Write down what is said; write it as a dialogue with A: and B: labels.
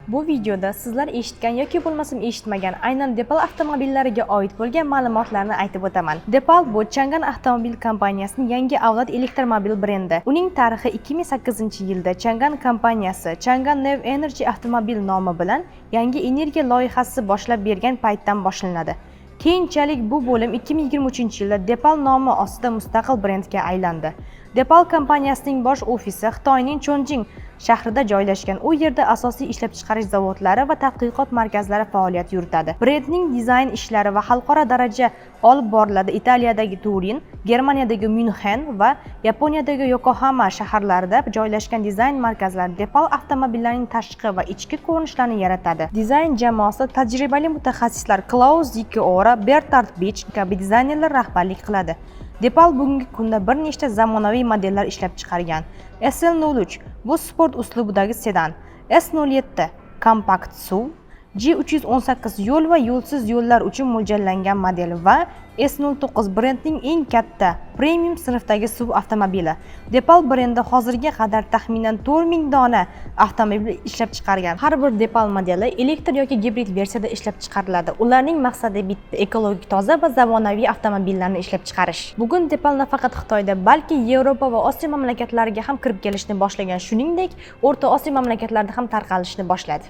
A: Bu videoda sizlar eshitgan yoki bo'lmasam eshitmagan aynan Depal avtomobillariga oid bo'lgan ma'lumotlarni aytib o'taman. Depal bu Changan avtomobil kompaniyasining yangi avlod elektromobil brendi. Uning tarixi 2008-yilda Changan kompaniyasi Changan New Energy avtomobil nomi bilan yangi energiya loyihasi boshlab bergan paytdan boshlanadi. Keyinchalik bu bo'lim 2023-yilda Depal nomi ostida mustaqil brendga aylandi. Depal kompaniyasining bosh ofisi Xitoyning Chongjing shahrida joylashgan. U yerda asosiy ishlab chiqarish zavodlari va tadqiqot markazlari faoliyat yuritadi. Brendning dizayn ishlari va xalqaro daraja olib boriladi. Italiyadagi Turin, Germaniyadagi Myunxen va Yaponiyadagi Yokohama shaharlarida joylashgan dizayn markazlari Depal avtomobillarining tashqi va ichki ko'rinishlarini yaratadi. Dizayn jamoasi tajribali mutaxassislar Klaus Zikiora, Bertard Bich kabi dizaynerlar rahbarlik qiladi. Depal bugungi kunda bir nechta zamonaviy modellar ishlab chiqargan. SL03 bu sport uslubidagi sedan, S07 kompakt SUV, G318 yo'l va yo'lsiz yo'llar uchun mo'ljallangan model va S09 brendning eng katta premium sinfdagi SUV avtomobili. Depal brendi hozirga qadar taxminan 4000 dona avtomobil ishlab chiqargan. Har bir Depal modeli elektr yoki gibrid versiyada ishlab chiqariladi. Ularning maqsadi bitta: ekologik, toza va zamonaviy avtomobillarni ishlab chiqarish. Bugun Depal nafaqat Xitoyda, balki Yevropa va Osiyo mamlakatlariga ham kirib kelishni boshlagan, shuningdek, O'rta Osiyo mamlakatlarida ham tarqalishni boshladi.